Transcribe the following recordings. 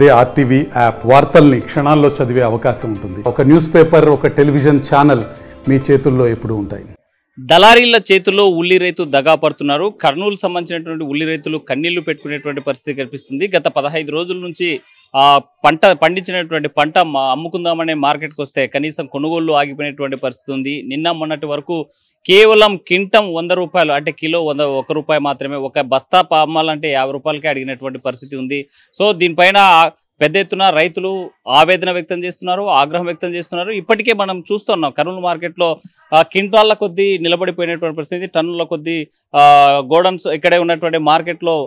అదే RTV app వార్తల్ని క్షణాల్లో చదివే అవకాశం ఉంటుంది. ఒక న్యూస్ పేపర్, ఒక టెలివిజన్ ఛానల్ మీ చేతుల్లో ఎప్పుడూ ఉంటాయి. దళారీల చేతుల్లో ఉల్లి రైతు దగా పడుతున్నారు. కర్నూలు సంబంధించినటువంటి ఉల్లి రైతులు కన్నీళ్లు పెట్టుకునేటువంటి పరిస్థితి కనిపిస్తుంది. గత 15 రోజుల నుంచి పండించినటువంటి పంట అమ్ముకుందామనే మార్కెట్కి వస్తే కనీసం కొనుగోళ్లు ఆగిపోయినటువంటి పరిస్థితి ఉంది. నిన్న మొన్నటి వరకు కేవలం కింటం 100 రూపాయలు, అంటే కిలో 1 రూపాయి మాత్రమే. ఒక బస్తా అమ్మాలంటే 50 రూపాయలకే అడిగినటువంటి పరిస్థితి ఉంది. సో దీనిపైన పెద్ద ఎత్తున రైతులు ఆవేదన వ్యక్తం చేస్తున్నారు, ఆగ్రహం వ్యక్తం చేస్తున్నారు. ఇప్పటికే మనం చూస్తున్నాం కర్నూలు మార్కెట్లో క్వింటాళ్ల కొద్దీ నిలబడిపోయినటువంటి పరిస్థితి, టన్నుల కొద్దీ గోడౌన్స్ ఇక్కడే ఉన్నటువంటి మార్కెట్లో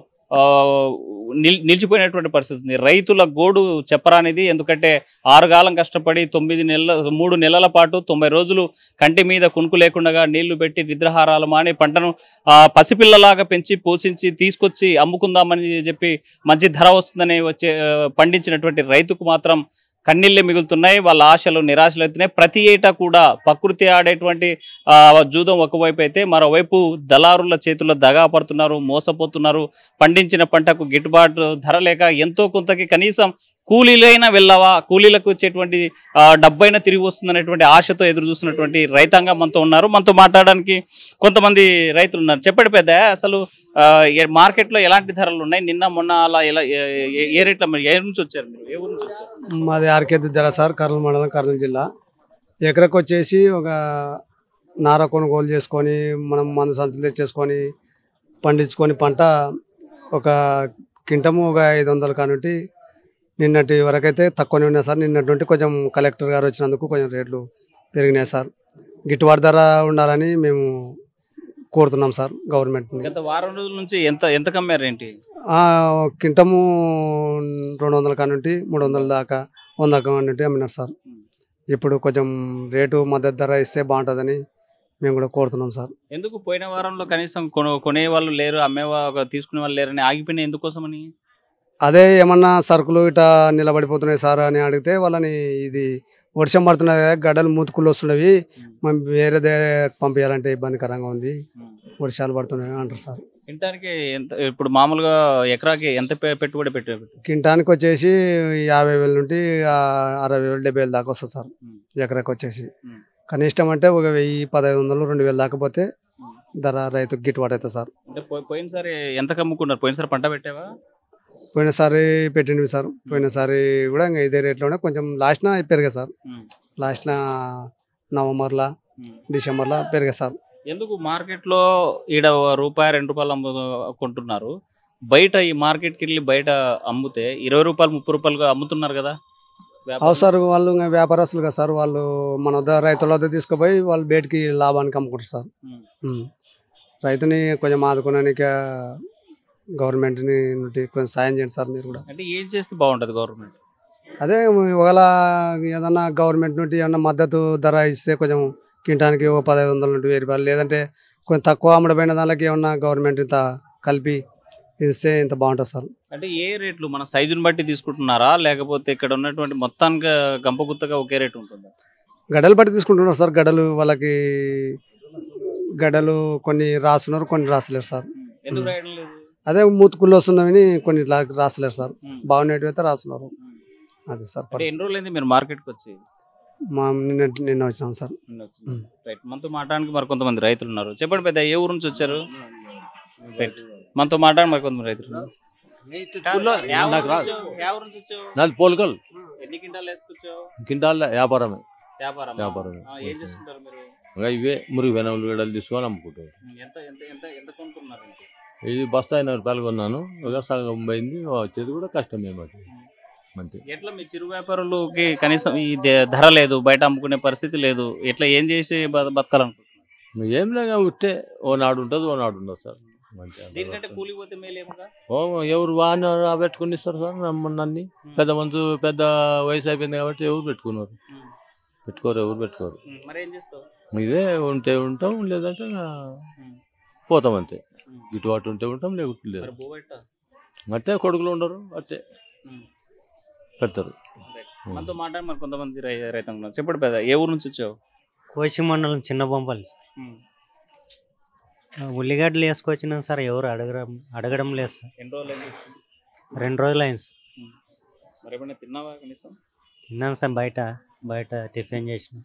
నిలిచిపోయినటువంటి పరిస్థితి ఉంది. రైతుల గోడు చెప్పరానిది. ఎందుకంటే 6 కాలం కష్టపడి 3 నెలల పాటు 90 రోజులు కంటి మీద కునుకు లేకుండా నీళ్లు పెట్టి నిద్రాహారాలు మాని పంటను పసిపిల్లలాగా పెంచి పోషించి తీసుకొచ్చి అమ్ముకుందామని చెప్పి మంచి ధర వస్తుందని పండించినటువంటి రైతుకు మాత్రం కన్నీళ్ళే మిగులుతున్నాయి. వాళ్ళ ఆశలు నిరాశలు అవుతున్నాయి. ప్రతి ఏటా కూడా ప్రకృతి ఆడేటువంటి జూదం ఒకవైపు అయితే, మరోవైపు దళారుల చేతుల్లో దగా పడుతున్నారు, మోసపోతున్నారు. పండించిన పంటకు గిట్టుబాటు ధర లేక ఎంతో కొంతకి కనీసం కూలీలైనా వెళ్ళవా, కూలీలకు వచ్చేటువంటి డబ్బైనా తిరిగి వస్తుందనేటువంటి ఆశతో ఎదురు చూస్తున్నటువంటి రైతాంగం మనతో ఉన్నారు. మనతో మాట్లాడడానికి కొంతమంది రైతులు ఉన్నారు. చెప్పండి పెద్ద, అసలు మార్కెట్లో ఎలాంటి ధరలు ఉన్నాయి? నిన్న మొన్న అలా ఏ రేట్ల ఏ నుంచి వచ్చారు మీరు? ఏ ఊరు నుంచి వచ్చారు? మాది ఆర్కేది ధర సార్, కర్నూలు మండలం, కర్నూలు జిల్లా. ఎకరకు వచ్చేసి ఒక నార కొనుగోలు చేసుకొని మనం మందు సంచులు తెచ్చేసుకొని పండించుకొని పంట ఒక కింటము ఒక 500 కానుంటి నిన్నటి వరకైతే తక్కువనే ఉన్నాయి సార్. నిన్నటి నుండి కొంచెం కలెక్టర్ గారు వచ్చినందుకు కొంచెం రేట్లు పెరిగినాయి సార్. గిట్టుబాటు ధర ఉండాలని మేము కోరుతున్నాం సార్ గవర్నమెంట్. గత వారం రోజుల నుంచి ఎంత కమ్మారు ఏంటి? కింటము 200 కానుంటి 300 దాకా 100 కానుంటి అమ్మినారు సార్. ఇప్పుడు కొంచెం రేటు మద్దతు ధర ఇస్తే బాగుంటుందని మేము కూడా కోరుతున్నాం సార్. ఎందుకు పోయిన వారంలో కనీసం కొనే వాళ్ళు లేరు, తీసుకునే వాళ్ళు లేరని ఆగిపోయినా ఎందుకోసమని? అదే ఏమన్నా సరుకులు ఇట్లా నిలబడిపోతున్నాయి సార్ అని అడిగితే వాళ్ళని ఇది వర్షం పడుతున్నది, గడ్డలు మూతుకులు వస్తున్నవి, మనం వేరేదే పంపించాలంటే ఇబ్బందికరంగా ఉంది, వర్షాలు పడుతున్నాయి అంటారు సార్. కింటానికి ఎంత ఇప్పుడు మామూలుగా ఎకరాకి ఎంత పెట్టుబడి పెట్టారు? కింటానికి వచ్చేసి 50,000 నుండి 60,000 70,000 దాకా వస్తుంది సార్ ఎకరాకి వచ్చేసి. కనిష్టం అంటే ఒక 1,000 1500 2,000 దాకా పోతే ధర రైతుకు గిట్టుబాటు అవుతుంది సార్. అంటే పోయినసారి ఎంత కమ్ముకున్నారు? పోయినసారి పంట పెట్టావా? పోయినసారి పెట్టినవి సార్. పోయినసారి కూడా ఇంకా ఇదే రేట్లోనే కొంచెం లాస్ట్న పెరిగాయి సార్. లాస్ట్న నవంబర్లో డిసెంబర్లో పెరిగాయి సార్. ఎందుకు మార్కెట్లో ఈడ రూపాయి 2 రూపాయలు కొంటున్నారు, బయట ఈ మార్కెట్కి వెళ్ళి బయట అమ్మితే 20 రూపాయలు 30 రూపాయలుగా అమ్ముతున్నారు కదా? అవు సార్, వాళ్ళు ఇంకా వ్యాపారస్తులు కదా సార్. వాళ్ళు మన వద్ద రైతుల వద్ద తీసుకుపోయి వాళ్ళు బయటికి లాభానికి అమ్ముకుంటారు సార్. రైతుని కొంచెం ఆదుకోవడానికి గవర్నమెంట్ని నుండి కొంచెం సాయం చేయండి సార్ మీరు కూడా. అంటే ఏం చేస్తే బాగుంటుంది గవర్నమెంట్? అదే ఒకవేళ ఏదన్నా గవర్నమెంట్ నుండి ఏమన్నా మద్దతు ధర ఇస్తే కొంచెం కింటానికి 1,500 నుండి 1000 రూపాయలు, లేదంటే కొంచెం తక్కువ అమ్మడమైన దానికి ఏమన్నా గవర్నమెంట్ ఇంత కలిపి ఇస్తే ఇంత బాగుంటుంది సార్. అంటే ఏ రేట్లు మన సైజుని బట్టి తీసుకుంటున్నారా, లేకపోతే ఇక్కడ ఉన్నటువంటి మొత్తానికి గంపగుత్తగా ఒకే రేటు ఉంటుందా? గడలు బట్టి తీసుకుంటున్నారు సార్. గడలు వాళ్ళకి గడలు కొన్ని రాస్తున్నారు, కొన్ని రాస్తలేరు సార్. ఎందుకు రాయడం లేదు? అదే మూతుకుళ్ళు వస్తుందని కొన్ని రాస్తలేరు సార్. బాగున్నట్టు అయితే రాస్తున్నారు. అదే సార్. ఎన్ని రోజులైంది మీరు మార్కెట్కి వచ్చి? నిన్న వచ్చినాం సార్. రైట్, మనతో మాట్లాడడానికి మరి కొంతమంది రైతులు ఉన్నారు. చెప్పండి పెద్ద, ఏ ఊరు నుంచి వచ్చారు? రైట్, మనతో మాట్లాడి మరి కొంతమంది రైతులు. నాది పోల్కల్. ఎన్ని క్వింటాలు వేసుకొచ్చావు? క్వింటాల్ వ్యాపారమే. ఏం చేస్తుంటారు మీరు? ఇవే మురిగిపోయిన ఉల్లిగడ్డలు తీసుకొని అమ్ముకుంటారు. ఎంత కొంటున్నారు? ఇది బస్తా 80 రూపాయలు కొన్నాను, ఒక సగం పోయింది. వచ్చేది కూడా కష్టమే మాకు. అంతే. ఎట్లా మీ చిరు వ్యాపారులకి కనీసం ఈ ధర లేదు, బయట అమ్ముకునే పరిస్థితి లేదు, ఎట్లా ఏం చేసి బతకాలనుకుంటున్నారు? ఏం లేక ఉంటే ఓ నాడు ఉంటుంది, ఓ నాడు ఉండదు సార్. దీనికంటే కూలిపోతే మేలేముగా? ఎవరు వాహన పెట్టుకుని ఇస్తారు సార్. నన్ను పెద్ద వయసు అయిపోయింది కాబట్టి ఎవరు పెట్టుకున్నారు? పెట్టుకోరు, ఎవరు పెట్టుకోరు. మరి ఏం చేస్తావు? ఇదే ఉంటే ఉంటాం, లేదంటే పోతాం అంతే. గిట్టుబాటు ఉంటే ఉంటాం, లేకుంటే లేదు. అంటే కొడుకులు ఉండరు, అట్టే పెడతారు. మనతో మాట్లాడి మరి కొంతమంది రైతులు. చెప్పండి పెద్ద, ఏ ఊరు నుంచి వచ్చావు? కోసి మండలం చిన్న బొంపల్లి. ఉల్లిగడ్డలు వేసుకొచ్చినాం సార్, ఎవరు అడగడం లేదు సార్. 2 రోజులు 2 రోజులు అయింది సార్. మరి ఏమైనా తిన్నావా కనీసం? తిన్నాను సార్, బయట బయట టిఫిన్ చేసిన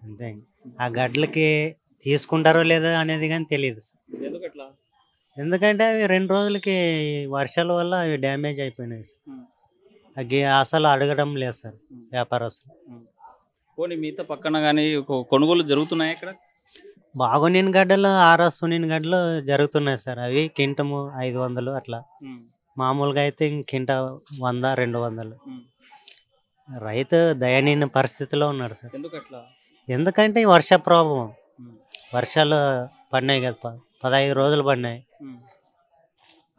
అంతే. ఆ గడ్లకి తీసుకుంటారో లేదో అనేది కానీ తెలియదు సార్. ఎందుకు అట్లా? ఎందుకంటే అవి 2 రోజులకి వర్షాల వల్ల అవి డ్యామేజ్ అయిపోయినాయి సార్. అవి అసలు అడగడం లేదు సార్ వ్యాపారస్తులు. పోనీ మిగతా పక్కన కానీ కొనుగోలు జరుగుతున్నాయి ఇక్కడ? బాగునిన గడ్డలు, ఆర్ఎస్ ఉనిన గడ్డలు జరుగుతున్నాయి సార్. అవి కింటము 500 అట్లా. మామూలుగా అయితే కింట 100, 200. రైతు దయనీయ పరిస్థితిలో ఉన్నాడు సార్. ఎందుకు అట్లా? ఎందుకంటే ఈ వర్ష ప్రభావం. వర్షాలు పడినాయి కదా, 15 రోజులు పడినాయి.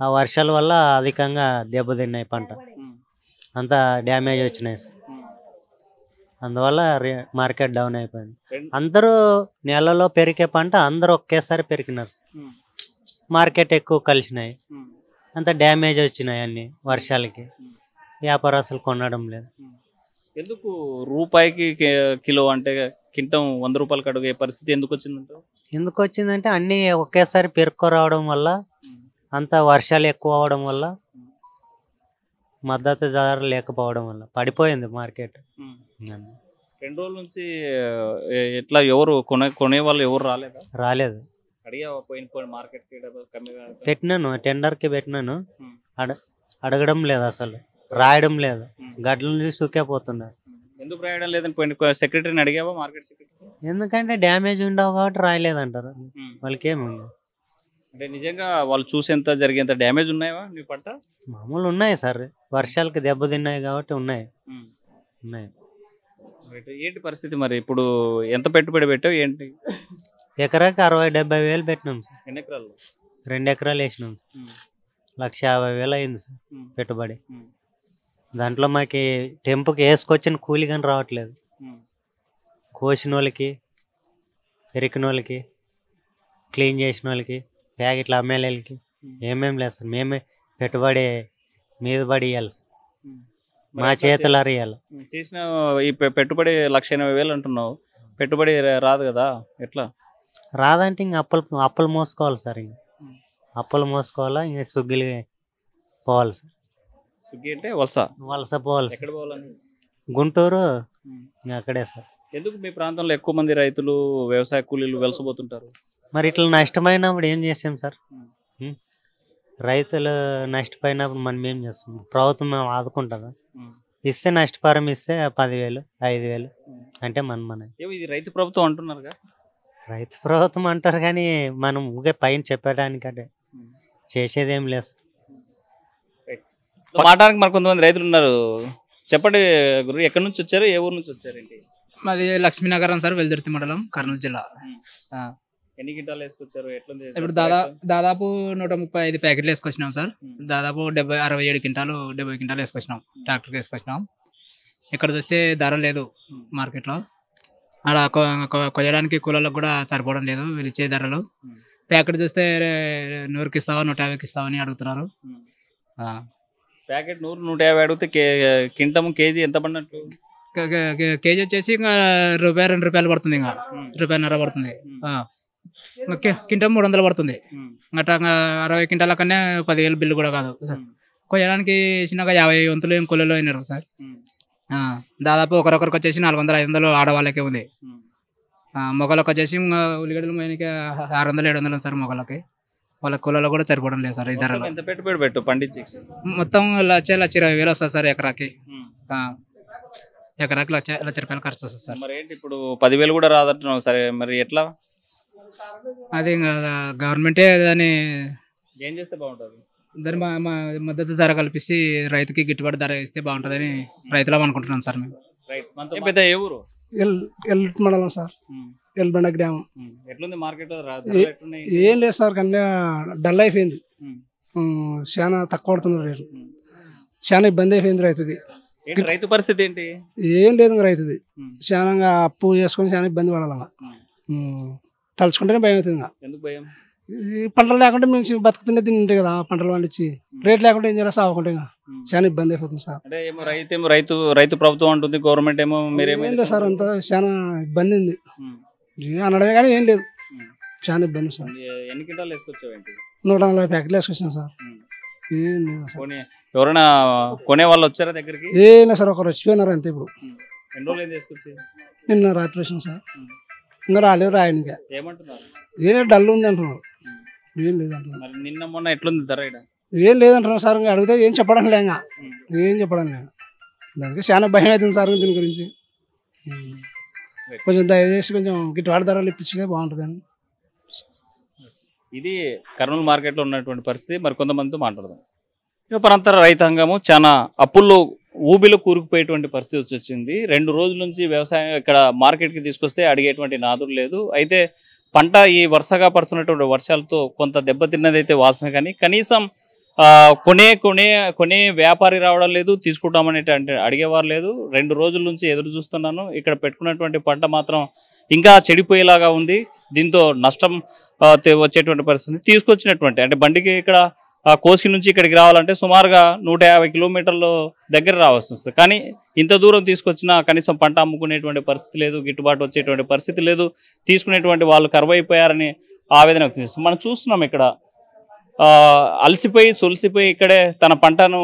ఆ వర్షాల వల్ల అధికంగా దెబ్బతిన్నాయి పంట, అంతా డ్యామేజ్ వచ్చినాయి సార్. అందువల్ల మార్కెట్ డౌన్ అయిపోయింది. అందరూ నెలలో పెరిగే పంట అందరూ ఒకేసారి పెరిగినారు సార్. మార్కెట్ ఎక్కువ కలిసినాయి, అంత డ్యామేజ్ వచ్చినాయి అన్ని వర్షాలకి. వ్యాపారస్తులు కొనడం లేదు. ఎందుకు రూపాయికి కిలో అంటే కింటం 100 రూపాయలకు అడిగే పరిస్థితి ఎందుకు వచ్చిందంట? ఎందుకు వచ్చిందంటే అన్నీ ఒకేసారి పెరుక్కు వల్ల, అంత వర్షాలు ఎక్కువ అవడం వల్ల, మద్దతు ధర లేకపోవడం వల్ల పడిపోయింది మార్కెట్. 2 రోజుల నుంచి ఎట్లా ఎవరు కొనే వాళ్ళు ఎవరు రాలేదు. అడిగావా? పోయిన మార్కెట్ పెట్టినాను, టెండర్కి పెట్టినాను. అడగడం లేదు, అసలు రాయడం లేదు. గడ్ల నుంచి సుక్కపోతున్నారు. ఎందుకు రాయడం లేదని పోయిన సెక్రటరీని అడిగావా? Market secretary? ఎందుకంటే డ్యామేజ్ ఉండవు కాబట్టి రాయలేదంటారు. వాళ్ళకి ఏముంది అంటే నిజంగా వాళ్ళు చూసేంత జరిగేంత డ్యామేజ్ ఉన్నాయా నీ పంట? మామూలు ఉన్నాయి సార్, వర్షాలకి దెబ్బతిన్నాయి కాబట్టి ఉన్నాయి. ఏంటి పరిస్థితి మరి? ఇప్పుడు ఎంత పెట్టుబడి పెట్టావు ఏంటి? ఎకరాకి 60-70 వేలు పెట్టినాం సార్. ఎన్ని ఎకరాలు? 2 ఎకరాలు వేసినాం. 1,50,000 అయింది సార్ పెట్టుబడి. దాంట్లో మాకు టెంపుకి వేసుకొచ్చిన కూలి కానీ రావట్లేదు. కోసిన వాళ్ళకి, పెరికిన వాళ్ళకి, క్లీన్ చేసిన వాళ్ళకి, ప్యాకెట్లు అమ్మేళ్ళకి ఏమేమి లేదు సార్. మేమే పెట్టుబడి మీద పడి ఇవ్వాలి సార్, మా చేతులు అరియాలి. చేసిన ఈ పెట్టుబడి 1,80,000 అంటున్నావు, పెట్టుబడి రాదు కదా, ఎట్లా రాదంటే ఇంక అప్పులు మోసుకోవాలి సార్. ఇంక అప్పులు మోసుకోవాలా, ఇంక సుగ్గిలు పోవాలి సార్. సుగ్గి అంటే వలస పోవాలి సార్. ఎక్కడ పోవాలని? గుంటూరు, అక్కడే సార్. ఎందుకు మీ ప్రాంతంలో ఎక్కువ మంది రైతులు వ్యవసాయ కూలీలు వలసపోతుంటారు? మరి ఇట్లా నష్టమైనప్పుడు ఏం చేసాం సార్? రైతులు నష్టపోయినప్పుడు మనం ఏం చేస్తాం? ప్రభుత్వం ఆదుకుంటుందా? ఇస్తే నష్టపరం ఇస్తే 10,000, 5,000 అంటే మన ఇది రైతు ప్రభుత్వం అంటున్నారుగా. రైతు ప్రభుత్వం అంటారు కానీ మనం ఊగే పైన చెప్పడానికంటే చేసేది ఏం లేదు. మాట్లాడడానికి మరి కొంతమంది రైతులు ఉన్నారు, చెప్పండి గురు, ఎక్కడి నుంచి వచ్చారు, ఏ ఊరు నుంచి వచ్చారు? ఏంటి? మాది లక్ష్మీనగరం సార్, వెల్దుర్తి మండలం, కర్నూలు జిల్లా. ఎన్ని గింటాలు వేసుకొచ్చారు? ఇప్పుడు దాదాపు 135 ప్యాకెట్లు వేసుకొచ్చినాం సార్. దాదాపు 67 క్వింటాలు 70 క్వింటాలు వేసుకొచ్చినాం, ట్రాక్టర్కి వేసుకొచ్చినాం. ఇక్కడ చూస్తే ధర లేదు మార్కెట్లో. అక్కడ కొయ్యడానికి కూలీలకు కూడా సరిపోవడం లేదు వీళ్ళు ఇచ్చే ధరలు. ప్యాకెట్ చూస్తే 100కి ఇస్తావా, 150కి ఇస్తావా అని అడుగుతున్నారు. ప్యాకెట్ 100, 150 అడిగితే కింటం కేజీ ఎంత పడినట్టు? కేజీ వచ్చేసి ఇంకా రూపాయి, 2 రూపాయలు పడుతుంది, ఇంకా రూపాయన్నర పడుతుంది. కింటం 300 పడుతుంది. అట్లా 60 క్వింటాల కన్నా 10,000 బిల్లు కూడా కాదు. కొయ్యడానికి చిన్నగా 50 వంతులు ఏం కూలీలో అయినారు సార్. దాదాపు ఒకరొకరికి వచ్చేసి 400-500 ఆడవాళ్ళకే ఉంది. మొగలకు వచ్చేసి ఉల్లిగడ్డలు పోయినకి 600-700 సార్ మొగలకి. వాళ్ళ కూలలో కూడా సరిపోవడం లేదు సార్ ఈ ధరలు. ఎంత పెట్టుబడి పెట్టు పండించి? మొత్తం 1,20,000 వస్తుంది సార్ ఎకరాకి. ఎకరాకి 1,00,000 రూపాయలు ఖర్చు వస్తుంది సార్. మరి ఏంటి ఇప్పుడు 10,000 కూడా రాదంటున్నావు, సరే మరి ఎట్లా? అది ఇంకా గవర్నమెంటే దాన్ని ఏం చేస్తే బాగుంటుంది? దాన్ని మద్దతు ధర కల్పిస్తే రైతుకి గిట్టుబాటు ధర ఇస్తే బాగుంటుందని రైతులం అనుకుంటున్నాం సార్ మేము. ఏ ఊరు? ఎల్లుట్ మండలం సార్, ఎల్బండ గ్రామం. ఎట్లుంది మార్కెట్? ఏం లేదు సార్, కన్నా డల్ అయిపోయింది. చాలా తక్కువ పడుతున్నారు రేటు. చాలా ఇబ్బంది అయిపోయింది రైతుకి. రైతు పరిస్థితి ఏంటి? ఏం లేదు రైతుది. చాలా అప్పు చేసుకొని చాలా ఇబ్బంది పడాలి. తలుచుకుంటేనే భయం అవుతుంది. ఎందుకు భయం? ఈ పంటలు లేకుంటే మేము బతుకుతుండే దీన్ని ఉంటాయి కదా, పంటలు పండించి రేట్ లేకుంటే ఏం చేయాలి, సాగుకుంటే చాలా ఇబ్బంది అయిపోతుంది సార్. అంటే ఏమో రైతు ప్రభుత్వం అంటుంది, గవర్నమెంట్ ఏమో మీరేమో సార్, అంతా చాలా ఇబ్బంది ఉంది అనడమే కానీ ఏం లేదు, చాలా ఇబ్బంది సార్. ఎన్ని క్వింటాలు వేసుకొచ్చావు? 140 ప్యాకెట్లు వేసుకొచ్చినాం సార్. ఏం లేదు సార్. ఎవరైనా కొనే వాళ్ళు వచ్చారా దగ్గరికి? ఏనా సార్ ఒకరు వచ్చిపోయినారు అంతే. ఇప్పుడు ఎన్ని రోజులు ఏం తీసుకొచ్చి? నిన్న రాత్రి వచ్చిన సార్, ఇంకా రాలేదు రాయనిక. ఏమంటున్నారు? ఏదో డల్ ఉంది అంటున్నారు. ఏం లేదు అంటున్నారు. మరి నిన్న మొన్న ఎట్లుంది ధర? ఏం లేదంటున్నారు సార్. ఇంకా అడిగితే ఏం చెప్పడం లేక, ఏం చెప్పడం లేక దానికి చాలా భయం అవుతుంది సార్ దీని గురించి. కొంచెం దయచేసి కొంచెం గిట్టుబాటు ధరలు ఇప్పించితే బాగుంటుందని. ఇది కర్నూలు మార్కెట్లో ఉన్నటువంటి పరిస్థితి. మరి కొంతమందితో మాట్లాడదాం. ప్రాంత రైతాంగము చాలా అప్పుల్లో ఊబిలో కూరుకుపోయేటువంటి పరిస్థితి వచ్చింది. 2 రోజుల నుంచి వ్యవసాయం ఇక్కడ మార్కెట్కి తీసుకొస్తే అడిగేటువంటి నాదుడు లేదు. అయితే పంట ఈ వరుసగా పడుతున్నటువంటి వర్షాలతో కొంత దెబ్బతిన్నదైతే వాసమే, కానీ కనీసం కొనే వ్యాపారి రావడం లేదు, తీసుకుంటామని అంటే అడిగేవారు లేదు. 2 రోజుల నుంచి ఎదురు చూస్తున్నాను. ఇక్కడ పెట్టుకున్నటువంటి పంట మాత్రం ఇంకా చెడిపోయేలాగా ఉంది. దీంతో నష్టం వచ్చేటువంటి పరిస్థితి. తీసుకొచ్చినటువంటి అంటే బండికి ఇక్కడ కోసి నుంచి ఇక్కడికి రావాలంటే సుమారుగా 150 కిలోమీటర్ల దగ్గర రావాల్సి వస్తుంది. కానీ ఇంత దూరం తీసుకొచ్చినా కనీసం పంట అమ్ముకునేటువంటి పరిస్థితి లేదు, గిట్టుబాటు వచ్చేటువంటి పరిస్థితి లేదు. తీసుకునేటువంటి వాళ్ళు కరువైపోయారని ఆవేదన వ్యక్తం చేస్తుంది. మనం చూస్తున్నాం ఇక్కడ అలసిపోయి సొలిసిపోయి ఇక్కడే తన పంటను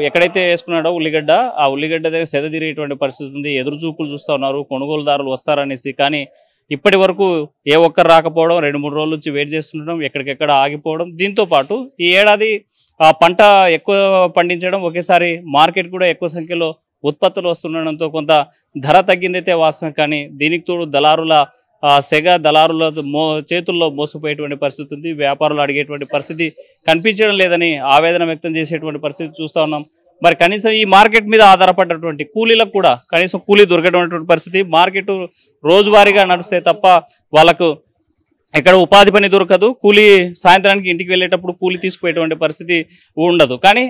ఎక్కడైతే వేసుకున్నాడో ఉల్లిగడ్డ, ఆ ఉల్లిగడ్డ దగ్గర సెద తిరిగేటువంటి పరిస్థితి ఉంది. ఎదురు చూపులు చూస్తూ ఉన్నారు కొనుగోలుదారులు వస్తారనేసి. కానీ ఇప్పటి వరకు ఏ ఒక్కరు రాకపోవడం, 2-3 రోజుల నుంచి వెయిట్ చేస్తుండడం, ఎక్కడికెక్కడ ఆగిపోవడం. దీంతో పాటు ఈ ఏడాది పంట ఎక్కువ పండించడం, ఒకేసారి మార్కెట్ కూడా ఎక్కువ సంఖ్యలో ఉత్పత్తులు వస్తుండడంతో కొంత ధర తగ్గిందైతే వాస్తవం. కానీ దీనికి తోడు దళారుల దళారుల చేతుల్లో మోసపోయేటువంటి పరిస్థితి ఉంది. వ్యాపారులు అడిగేటువంటి పరిస్థితి కనిపించడం లేదని ఆవేదన వ్యక్తం చేసేటువంటి పరిస్థితి చూస్తూ ఉన్నాం. మరి కనీసం ఈ మార్కెట్ మీద ఆధారపడ్డటువంటి కూలీలకు కూడా కనీసం కూలీ దొరకటువంటి పరిస్థితి. మార్కెట్ రోజువారీగా నడుస్తే తప్ప వాళ్ళకు ఎక్కడ ఉపాధి పని దొరకదు. కూలీ సాయంత్రానికి ఇంటికి వెళ్ళేటప్పుడు కూలీ తీసుకుపోయేటువంటి పరిస్థితి ఉండదు. కానీ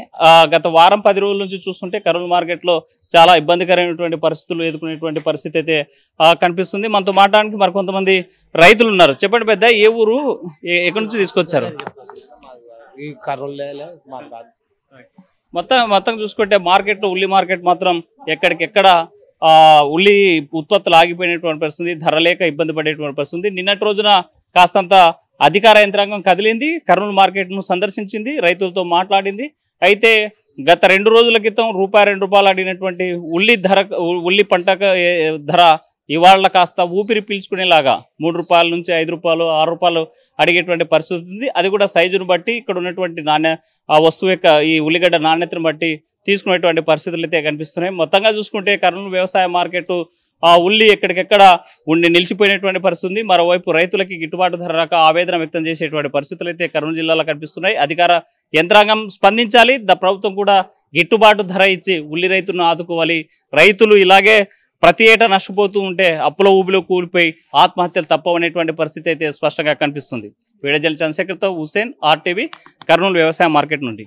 గత వారం 10 రోజుల నుంచి చూస్తుంటే కర్నూలు మార్కెట్లో చాలా ఇబ్బందికరమైనటువంటి పరిస్థితులు ఎదుర్కొనేటువంటి పరిస్థితి అయితే కనిపిస్తుంది. మనతో మాట్లాడడానికి మరి కొంతమంది రైతులు ఉన్నారు. చెప్పండి పెద్ద, ఏ ఊరు, ఎక్కడి నుంచి తీసుకొచ్చారు? మొత్తం చూసుకుంటే మార్కెట్లో ఉల్లి మార్కెట్ మాత్రం ఎక్కడికెక్కడ ఉల్లి ఉత్పత్తులు ఆగిపోయినటువంటి పరిస్థితి, ధర లేక ఇబ్బంది పడేటువంటి పరిస్థితి. నిన్నటి రోజున కాస్తంత అధికార యంత్రాంగం కదిలింది, కర్నూలు మార్కెట్ను సందర్శించింది, రైతులతో మాట్లాడింది. అయితే గత 2 రోజుల క్రితం ₹2 అడిగినటువంటి ఉల్లి పంట ధర ఇవాళ కాస్త ఊపిరి పీల్చుకునేలాగా ₹3 నుంచి ₹5, ₹6 అడిగేటువంటి పరిస్థితి ఉంది. అది కూడా సైజును బట్టి, ఇక్కడ ఉన్నటువంటి ఆ వస్తువు యొక్క ఈ ఉల్లిగడ్డ నాణ్యతను బట్టి తీసుకునేటువంటి పరిస్థితులు అయితే కనిపిస్తున్నాయి. మొత్తంగా చూసుకుంటే కర్నూలు వ్యవసాయ మార్కెట్ ఉల్లి ఎక్కడికెక్కడ నిలిచిపోయినటువంటి పరిస్థితి. మరోవైపు రైతులకి గిట్టుబాటు ధర రాక ఆవేదన వ్యక్తం చేసేటువంటి పరిస్థితులు అయితే కర్నూలు జిల్లాలో కనిపిస్తున్నాయి. అధికార యంత్రాంగం స్పందించాలి, ప్రభుత్వం కూడా గిట్టుబాటు ధర ఇచ్చి ఉల్లి రైతులను ఆదుకోవాలి. రైతులు ఇలాగే ప్రతి ఏటా నష్టపోతూ ఉంటే అప్పుల ఊబిలో కూలిపోయి ఆత్మహత్యలు తప్పవనేటువంటి పరిస్థితి అయితే స్పష్టంగా కనిపిస్తుంది. వీడజల్ చంద్రశేఖర్తో హుసేన్, RTV, కర్నూలు వ్యవసాయ మార్కెట్ నుండి.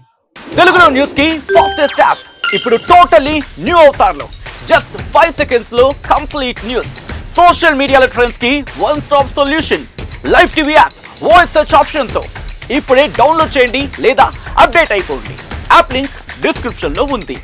తెలుగులో న్యూస్ కి ఫాస్టెస్ట్ యాప్ ఇప్పుడు టోటల్లీ న్యూ అవతార్లో జస్ట్ 5 seconds లో కంప్లీట్ న్యూస్. సోషల్ మీడియాలో ట్రెండ్స్ కి one stop solution. Live TV app voice search option తో ఇప్పుడే డౌన్లోడ్ చేయండి లేదా అప్డేట్ అయిపోండి. యాప్ లింక్ డిస్క్రిప్షన్ లో ఉంది.